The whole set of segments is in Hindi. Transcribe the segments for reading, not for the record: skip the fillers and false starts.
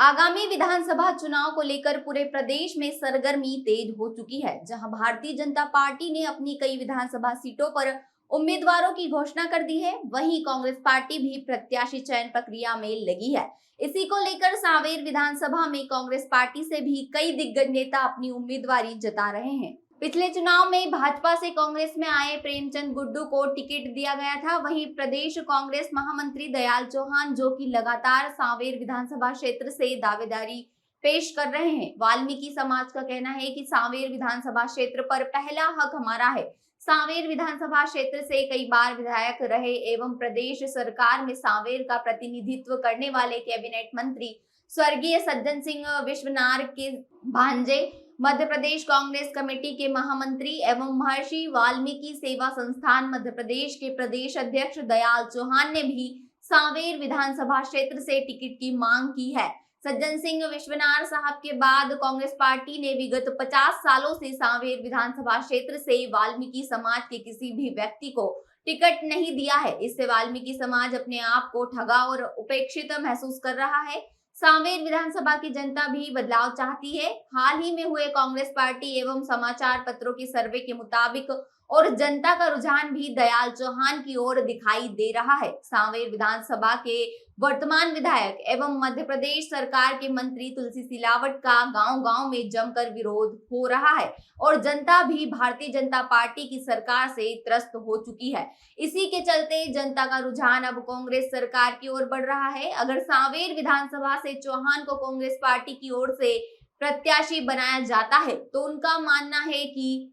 आगामी विधानसभा चुनाव को लेकर पूरे प्रदेश में सरगर्मी तेज हो चुकी है, जहां भारतीय जनता पार्टी ने अपनी कई विधानसभा सीटों पर उम्मीदवारों की घोषणा कर दी है। वहीं कांग्रेस पार्टी भी प्रत्याशी चयन प्रक्रिया में लगी है। इसी को लेकर सांवेर विधानसभा में कांग्रेस पार्टी से भी कई दिग्गज नेता अपनी उम्मीदवारी जता रहे हैं। पिछले चुनाव में भाजपा से कांग्रेस में आए प्रेमचंद गुड्डू को टिकट दिया गया था। वहीं प्रदेश कांग्रेस महामंत्री दयाल चौहान, जो कि लगातार सांवेर विधानसभा क्षेत्र से दावेदारी पेश कर रहे हैं। वाल्मीकि समाज का कहना है कि सांवेर विधानसभा क्षेत्र पर पहला हक हमारा है। सांवेर विधानसभा क्षेत्र से कई बार विधायक रहे एवं प्रदेश सरकार में सांवेर का प्रतिनिधित्व करने वाले कैबिनेट मंत्री स्वर्गीय सज्जन सिंह विश्वनाथ के भांजे, मध्य प्रदेश कांग्रेस कमेटी के महामंत्री एवं महर्षि वाल्मीकि सेवा संस्थान मध्य प्रदेश के प्रदेश अध्यक्ष दयाल चौहान ने भी सांवेर विधानसभा क्षेत्र से टिकट की मांग की है। सज्जन सिंह विश्वनाथ साहब के बाद कांग्रेस पार्टी ने विगत 50 सालों से सांवेर विधानसभा क्षेत्र से वाल्मीकि समाज के किसी भी व्यक्ति को टिकट नहीं दिया है। इससे वाल्मीकि समाज अपने आप को ठगा और उपेक्षित महसूस कर रहा है। सांवेर विधानसभा की जनता भी बदलाव चाहती है। हाल ही में हुए कांग्रेस पार्टी एवं समाचार पत्रों की सर्वे के मुताबिक और जनता का रुझान भी दयाल चौहान की ओर दिखाई दे रहा है। सांवेर विधानसभा के वर्तमान विधायक एवं मध्य प्रदेश सरकार के मंत्री तुलसी सिलावट का गांव-गांव में जमकर विरोध हो रहा है और जनता भी भारतीय जनता पार्टी की सरकार से त्रस्त हो चुकी है। इसी के चलते जनता का रुझान अब कांग्रेस सरकार की ओर बढ़ रहा है। अगर सांवेर विधानसभा से चौहान को कांग्रेस पार्टी की ओर से प्रत्याशी बनाया जाता है तो उनका मानना है कि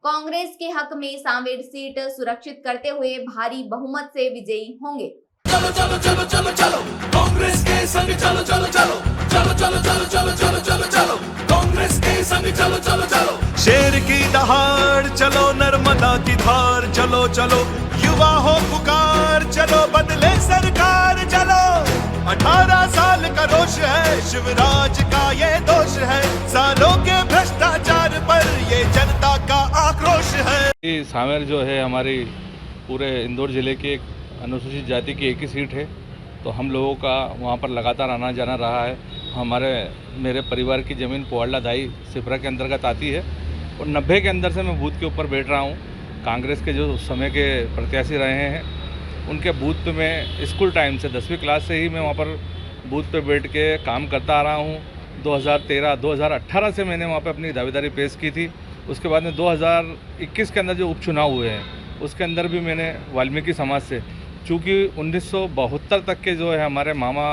कांग्रेस के हक में सांवेर सीट सुरक्षित करते हुए भारी बहुमत से विजयी होंगे। चलो चलो चलो चलो चलो कांग्रेस के संग चलो चलो चलो चलो चलो चलो चलो चलो चलो चलो कांग्रेस के संग चलो चलो चलो शेर की दहाड़ चलो नर्मदा की धार चलो चलो युवा हो पुकार चलो बदले सरकार चलो 18 साल का रोष है शिवराज का ये दोष है सालों के भ्रष्टाचार पर ये जनता का आक्रोश है। सांवेर जो है हमारी पूरे इंदौर जिले की एक अनुसूचित जाति की एक ही सीट है, तो हम लोगों का वहाँ पर लगातार आना जाना रहा है। मेरे परिवार की ज़मीन पोवाड़ा दाई सिपरा के अंतर्गत आती है और 90 के अंदर से मैं बूथ के ऊपर बैठ रहा हूँ। कांग्रेस के जो उस समय के प्रत्याशी रहे हैं उनके बूथ पे मैं स्कूल टाइम से 10वीं क्लास से ही मैं वहाँ पर बूथ पे बैठ के काम करता आ रहा हूँ। 2013-2018 से मैंने वहाँ पे अपनी दावेदारी पेश की थी। उसके बाद में 2021 के अंदर जो उपचुनाव हुए हैं उसके अंदर भी मैंने वाल्मीकि समाज से, चूँकि 1972 तक के जो है हमारे मामा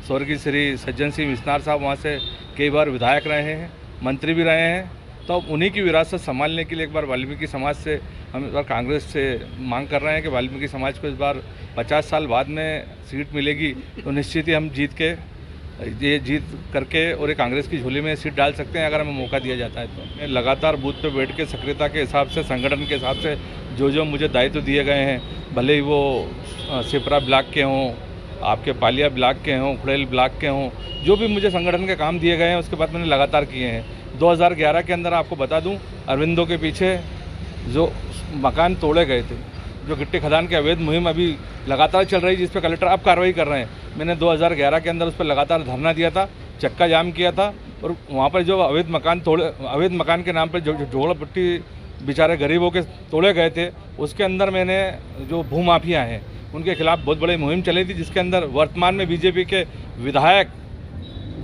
स्वर्गीय श्री सज्जन सिंह विश्वनाथ साहब वहाँ से कई बार विधायक रहे हैं, मंत्री भी रहे हैं, तो उन्हीं की विरासत संभालने के लिए एक बार वाल्मीकि समाज से हम इस बार कांग्रेस से मांग कर रहे हैं कि वाल्मीकि समाज को इस बार 50 साल बाद में सीट मिलेगी तो निश्चित ही हम जीत करके और एक कांग्रेस की झोली में सीट डाल सकते हैं अगर हमें मौका दिया जाता है तो। लगातार बूथ पे बैठ के सक्रियता के हिसाब से, संगठन के हिसाब से जो मुझे दायित्व दिए गए हैं, भले ही वो सिपरा ब्लॉक के हों, आपके पालिया ब्लॉक के हों, खुड़ेल ब्लॉक के हों, जो भी मुझे संगठन के काम दिए गए हैं उसके बाद मैंने लगातार किए हैं। 2011 के अंदर आपको बता दूं, अरविंदो के पीछे जो मकान तोड़े गए थे, जो गिट्टी खदान की अवैध मुहिम अभी लगातार चल रही है जिस पर कलेक्टर अब कार्रवाई कर रहे हैं। मैंने 2011 के अंदर उस पर लगातार धरना दिया था, चक्का जाम किया था और वहाँ पर जो अवैध मकान के नाम पर जो झोपड़पट्टी बेचारे गरीबों के तोड़े गए थे उसके अंदर मैंने जो भूमाफिया हैं उनके खिलाफ बहुत बड़ी मुहिम चली थी, जिसके अंदर वर्तमान में बीजेपी के विधायक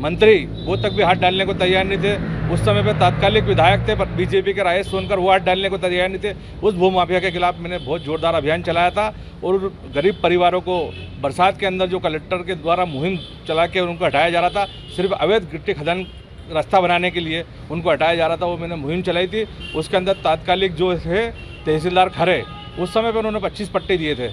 मंत्री वो तक भी हाथ डालने को तैयार नहीं थे। उस समय पे तात्कालिक विधायक थे पर बीजेपी के राय सुनकर वो हाथ डालने को तैयार नहीं थे। उस भूमाफिया के खिलाफ मैंने बहुत जोरदार अभियान चलाया था और गरीब परिवारों को बरसात के अंदर जो कलेक्टर के द्वारा मुहिम चला के उनको हटाया जा रहा था, सिर्फ अवैध गिट्टी खदान रास्ता बनाने के लिए उनको हटाया जा रहा था, वो मैंने मुहिम चलाई थी। उसके अंदर तात्कालिक जो है तहसीलदार खरे, उस समय पर उन्होंने 25 पट्टे दिए थे।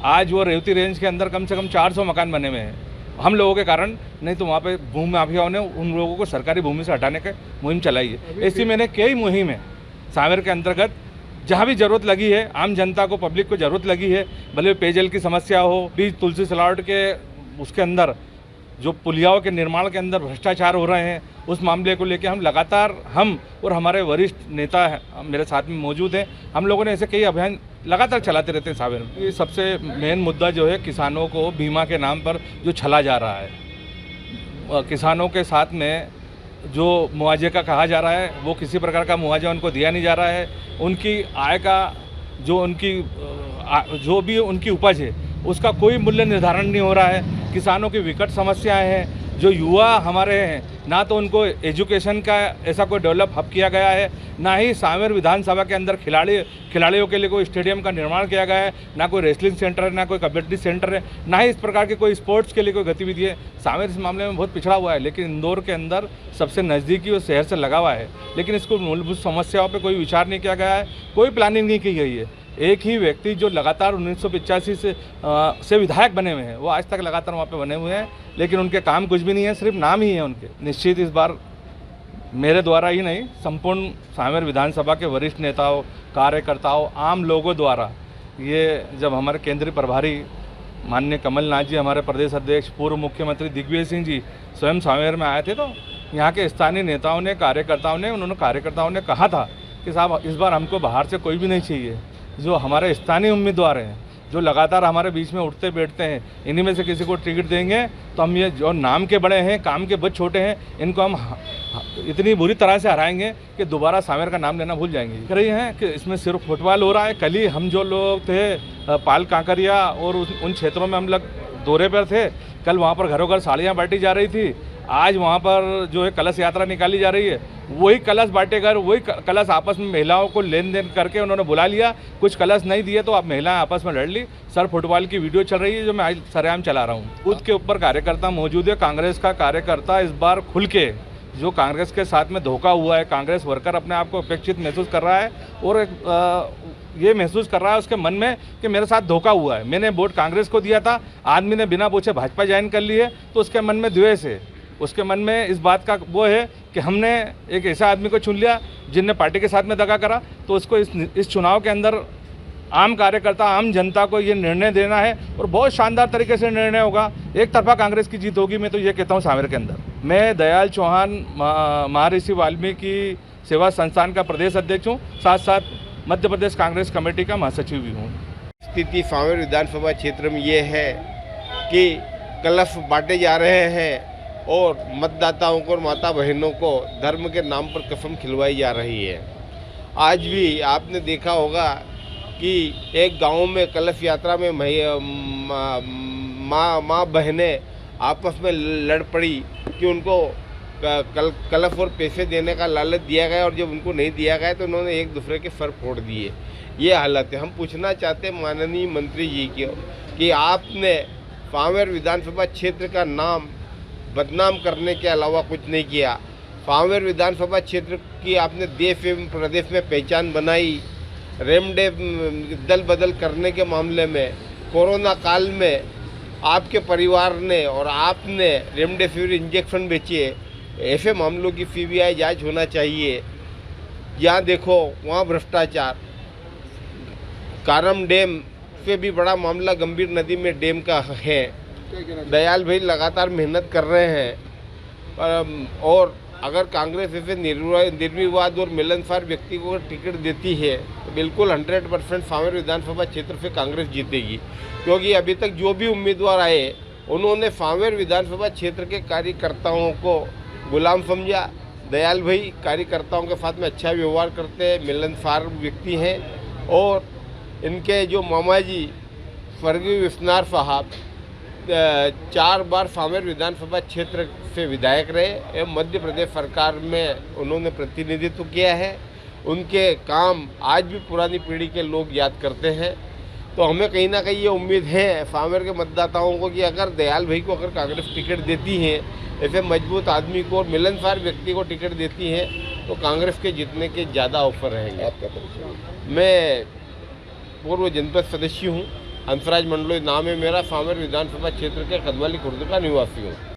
आज वो रेवती रेंज के अंदर कम से कम 400 मकान बने हुए हैं हम लोगों के कारण, नहीं तो वहाँ पे भूमि माफियाओं ने उन लोगों को सरकारी भूमि से हटाने की मुहिम चलाई है। ऐसी मैंने कई मुहिम है सांवेर के अंतर्गत, जहाँ भी ज़रूरत लगी है, आम जनता को, पब्लिक को ज़रूरत लगी है, भले पेयजल की समस्या हो, बीच तुलसी सिलावट के उसके अंदर जो पुलियाओं के निर्माण के अंदर भ्रष्टाचार हो रहे हैं, उस मामले को लेकर हम लगातार, हम और हमारे वरिष्ठ नेता मेरे साथ में मौजूद हैं, हम लोगों ने ऐसे कई अभियान लगातार चलाते रहते हैं सांवेर में। ये सबसे मेन मुद्दा जो है किसानों को बीमा के नाम पर जो छला जा रहा है, किसानों के साथ में जो मुआवजे का कहा जा रहा है वो किसी प्रकार का मुआवजा उनको दिया नहीं जा रहा है। उनकी आय का जो भी उनकी उपज है उसका कोई मूल्य निर्धारण नहीं हो रहा है। किसानों की विकट समस्याएं हैं। जो युवा हमारे हैं ना तो उनको एजुकेशन का ऐसा कोई डेवलप हब किया गया है, ना ही सांवेर विधानसभा के अंदर खिलाड़ियों के लिए कोई स्टेडियम का निर्माण किया गया है, ना कोई रेसलिंग सेंटर है, ना कोई कबड्डी सेंटर है, ना ही इस प्रकार के कोई स्पोर्ट्स के लिए कोई गतिविधि है। सांवेर इस मामले में बहुत पिछड़ा हुआ है, लेकिन इंदौर के अंदर सबसे नज़दीकी और शहर से लगा हुआ है, लेकिन इसको मूलभूत समस्याओं पर कोई विचार नहीं किया गया है, कोई प्लानिंग नहीं की गई है। एक ही व्यक्ति जो लगातार 1985 से विधायक बने हुए हैं, वो आज तक लगातार वहाँ पे बने हुए हैं, लेकिन उनके काम कुछ भी नहीं है, सिर्फ नाम ही है उनके। निश्चित इस बार मेरे द्वारा ही नहीं, संपूर्ण सांवेर विधानसभा के वरिष्ठ नेताओं, कार्यकर्ताओं, आम लोगों द्वारा ये जब हमारे केंद्रीय प्रभारी माननीय कमलनाथ जी, हमारे प्रदेश अध्यक्ष, पूर्व मुख्यमंत्री दिग्विजय सिंह जी स्वयं सांवेर में आए थे, तो यहाँ के स्थानीय नेताओं ने, कार्यकर्ताओं ने कहा था कि साहब इस बार हमको बाहर से कोई भी नहीं चाहिए। जो हमारे स्थानीय उम्मीदवार हैं, जो लगातार हमारे बीच में उठते बैठते हैं, इन्हीं में से किसी को टिकट देंगे तो हम ये जो नाम के बड़े हैं, काम के बहुत छोटे हैं, इनको हम इतनी बुरी तरह से हराएंगे कि दोबारा सांवेर का नाम लेना भूल जाएंगे। कह रही हैं कि इसमें सिर्फ फुटबॉल हो रहा है। कल ही हम जो लोग थे पाल कांकरिया और उन क्षेत्रों में हम लोग दौरे पर थे, कल वहाँ पर घरों घर साड़ियाँ बांटी जा रही थी। आज वहाँ पर जो है कलश यात्रा निकाली जा रही है, वही कलश बांटेकर, वही कलश आपस में महिलाओं को लेन देन करके उन्होंने बुला लिया। कुछ कलश नहीं दिए तो आप महिलाएं आपस में लड़ ली। सर फुटबॉल की वीडियो चल रही है जो मैं आज सरेआम चला रहा हूँ। बूथ के ऊपर कार्यकर्ता मौजूद है। कांग्रेस का कार्यकर्ता इस बार खुल के जो कांग्रेस के साथ में धोखा हुआ है, कांग्रेस वर्कर अपने आप को अपेक्षित महसूस कर रहा है और ये महसूस कर रहा है उसके मन में कि मेरे साथ धोखा हुआ है। मैंने वोट कांग्रेस को दिया था, आदमी ने बिना पूछे भाजपा ज्वाइन कर ली है, तो उसके मन में द्वेष है। उसके मन में इस बात का वो है कि हमने एक ऐसा आदमी को चुन लिया जिनने पार्टी के साथ में दगा करा, तो उसको इस चुनाव के अंदर आम कार्यकर्ता, आम जनता को ये निर्णय देना है और बहुत शानदार तरीके से निर्णय होगा। एक तरफा कांग्रेस की जीत होगी, मैं तो ये कहता हूँ सांवेर के अंदर। मैं दयाल चौहान महर्षि वाल्मीकि सेवा संस्थान का प्रदेश अध्यक्ष हूँ, साथ साथ मध्य प्रदेश कांग्रेस कमेटी का महासचिव भी हूँ। स्थिति सांवेर विधानसभा क्षेत्र में ये है कि कलश बांटे जा रहे हैं और मतदाताओं को और माता बहनों को धर्म के नाम पर कसम खिलवाई जा रही है। आज भी आपने देखा होगा कि एक गांव में कलश यात्रा में माँ बहनें आपस में लड़ पड़ी कि उनको कलश और पैसे देने का लालच दिया गया और जब उनको नहीं दिया गया तो उन्होंने एक दूसरे के सर फोड़ दिए। ये हालत है। हम पूछना चाहते हैं माननीय मंत्री जी को कि आपने सांवेर विधानसभा क्षेत्र का नाम बदनाम करने के अलावा कुछ नहीं किया। सांवेर विधानसभा क्षेत्र की आपने देश एवं प्रदेश में पहचान बनाई। रेमडेसिविर दल बदल करने के मामले में कोरोना काल में आपके परिवार ने और आपने रेमडेसिविर इंजेक्शन बेचे। ऐसे मामलों की सीबीआई जांच होना चाहिए। यहाँ देखो वहाँ भ्रष्टाचार। कारम डैम से भी बड़ा मामला गंभीर नदी में डैम का है। दयाल भाई लगातार मेहनत कर रहे हैं और अगर कांग्रेस ऐसे निर्विवाद और मिलनसार व्यक्ति को टिकट देती है तो बिल्कुल 100% सांवेर विधानसभा क्षेत्र से कांग्रेस जीतेगी, क्योंकि अभी तक जो भी उम्मीदवार आए उन्होंने सांवेर विधानसभा क्षेत्र के कार्यकर्ताओं को गुलाम समझा। दयाल भाई कार्यकर्ताओं के साथ में अच्छा व्यवहार करते हैं, मिलनसार व्यक्ति हैं और इनके जो मामा जी स्वर्गीय विश्वनाथ साहब 4 बार सांवेर विधानसभा क्षेत्र से विधायक रहे एवं मध्य प्रदेश सरकार में उन्होंने प्रतिनिधित्व किया है। उनके काम आज भी पुरानी पीढ़ी के लोग याद करते हैं। तो हमें कहीं ना कहीं ये उम्मीद है सांवेर के मतदाताओं को कि अगर दयाल भाई को अगर कांग्रेस टिकट देती है, ऐसे मजबूत आदमी को और मिलनसार व्यक्ति को टिकट देती है तो कांग्रेस के जीतने के ज़्यादा अवसर रहेंगे। आपका परिचय? मैं पूर्व जनपद सदस्य हूँ, हंसराज मंडलोई नाम है मेरा। सांवेर विधानसभा क्षेत्र के कदवाली खुर्द का निवासी हूँ।